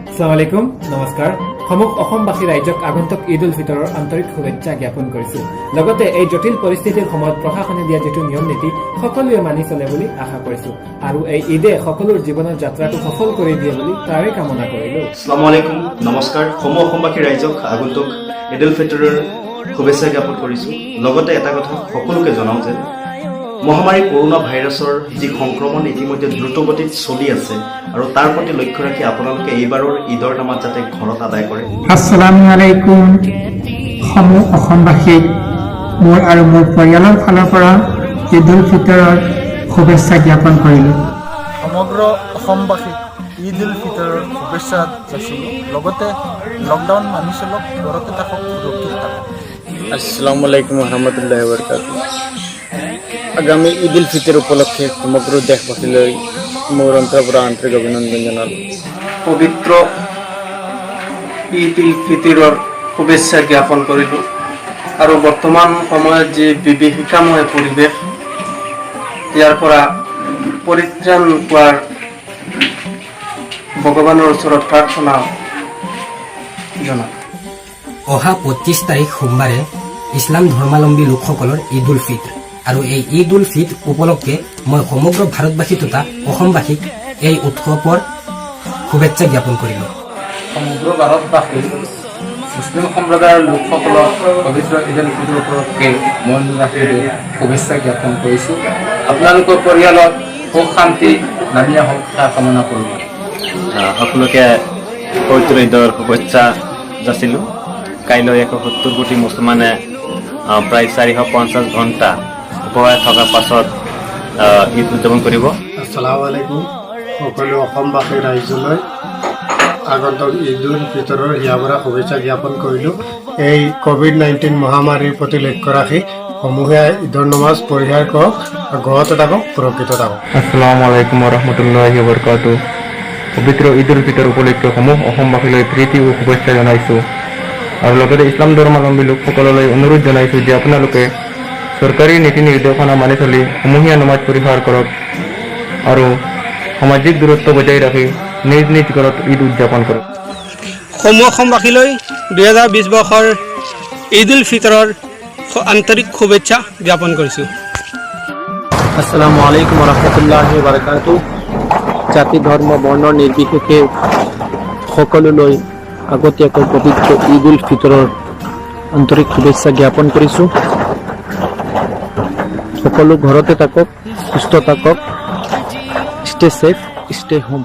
আসসালামু আলাইকুম নমস্কাৰ সমগ্ৰ অসমবাসী ৰাইজক আগন্তুক ঈদ উল ফিতৰৰ আন্তৰিক শুভেচ্ছা জ্ঞাপন কৰিছো লগতে এই জটিল পৰিস্থিতিৰ সময়ত প্ৰশাসনে দিয়া যেটো নিয়ম নীতি সকলোৱে মানি চলে বুলি আশা কৰিছো আৰু এই ঈদে সকলোৰ জীৱনৰ যাত্ৰাটো সফল কৰি দিয়ে বুলি তাৰে কামনা কৰিলো আসসালামু আলাইকুম নমস্কাৰ সমগ্ৰ অসমবাসী ৰাইজক আগন্তুক ঈদ উল ফিতৰৰ শুভেচ্ছা জ্ঞাপন কৰিছো লগতে এটা কথা সকলোকে জনাও যে মহামাৰী কৰোনা ভাইৰাছৰ যি সংক্ৰমণ ইতিমধ্যে দ্ৰুতগতিত চলি আছে আৰু তাৰ প্ৰতি লক্ষ্য ৰাখি আপোনালোকে এইবাৰৰ ঈদৰ নামাজ যাতে ঘৰত আদায় কৰে আসসালামু আলাইকুম সমূহ অসমবাসীক মোৰ আৰু মোৰ পৰিয়ালৰ ফালৰ পৰা ঈদ উল ফিতৰৰ শুভেচ্ছা জ্ঞাপন কৰিলোঁ সমগ্ৰ অসমবাসীক ঈদ উল ফিতৰৰ শুভেচ্ছা যাচিলোঁ লগতে লকডাউন মানি চলক ঘৰতে থাকক সুৰক্ষিত থাকক আসসালামু আলাইকুম ৰহমতুল্লাহ বৰকাতুহ আগামী ঈদ উল ফিতৰ উপলক্ষে সমগ্ৰ দেশবাসীলৈ মোৰ অন্তৰৰ পৰা আন্তৰিক অভিনন্দন জনালোঁ পবিত্ৰ ঈদ উল ফিতৰৰ শুভেচ্ছা জ্ঞাপন কৰিলোঁ আৰু বৰ্তমান সময়ত যি বিভীষিকাময় পৰিৱেশ ইয়াৰ পৰা পৰিত্ৰাণ পোৱাৰ ভগৱানৰ ওচৰত প্ৰাৰ্থনা জনাওঁ অহা 25 তাৰিখ সোমবাৰে ইছলাম ধৰ্মাৱলম্বী লোকসকলৰ ঈদ উল ফিতৰ আৰু এই ঈদ উল ফিতৰ উপলক্ষে মই সমগ্ৰ ভাৰতবাসী তথা অসমবাসীক এই উৎসৱৰ শুভেচ্ছা জ্ঞাপন কৰিলোঁ সমগ্ৰ ভাৰতবাসী মুছলিম সম্প্ৰদায়ৰ লোকসকলক পবিত্ৰ ঈদ উল ফিতৰ উপলক্ষে মন ৰাখি শুভেচ্ছা জ্ঞাপন কৰিছোঁ আপোনালোকৰ পৰিয়ালত সুখ শান্তি নামি আহক কামনা কৰোঁ সকলোকে পবিত্ৰ ঈদৰ শুভেচ্ছা যাচিলোঁ কাইলৈ 170 কোটি মুছলমানে প্ৰায় 450 ঘণ্টা উপবাস থকাৰ পাছত ঈদ উদযাপন কৰিব আসসালামু আলাইকুম সকলো অসমবাসী ৰাইজলৈ আগন্তুক ঈদ উল ফিতৰৰ হিয়াভৰা শুভেচ্ছা জ্ঞাপন কৰিলোঁ এই কোভিড-19 মহামাৰীৰ প্ৰতি লক্ষ্য ৰাখি সমূহে ঈদৰ নমাজ পৰিহাৰ কৰক ঘৰতে থাকক সুৰক্ষিত থাকক আসসালামু আলাইকুম ৰহমতুল্লাহি বৰকাতুহ পবিত্ৰ ঈদ উল ফিতৰ উপলক্ষে সমূহ অসমবাসীলৈ প্ৰীতি আৰু শুভেচ্ছা জনাইছোঁ আৰু লগতে ইছলাম ধৰ্মাৱলম্বী লোকসকললৈ অনুৰোধ জনাইছোঁ যে আপোনালোকে চৰকাৰী নীতি নিৰ্দেশনা মানি চলি সমূহীয়া নমাজ পৰিহাৰ কৰক আৰু সামাজিক দূৰত্ব বজাই ৰাখি নিজ নিজ ঘৰত ঈদ উদযাপন কৰক সমূহ অসমবাসীলৈ 2020 বৰ্ষৰ ঈদ উল ফিতৰৰ আন্তৰিক শুভেচ্ছা জ্ঞাপন কৰিছোঁ আসসালামু আলাইকুম ৰহমতুল্লাহি বৰকাতুহ জাতি ধৰ্ম বৰ্ণৰ নিৰ্বিশেষে সকলোলৈ আগতীয়াকৈ পবিত্ৰ ঈদ উল ফিতৰৰ আন্তৰিক শুভেচ্ছা জ্ঞাপন কৰিছোঁ সকলো ঘৰতে থাকক সুস্থ থাকক ষ্টে ছেফ ষ্টে হোম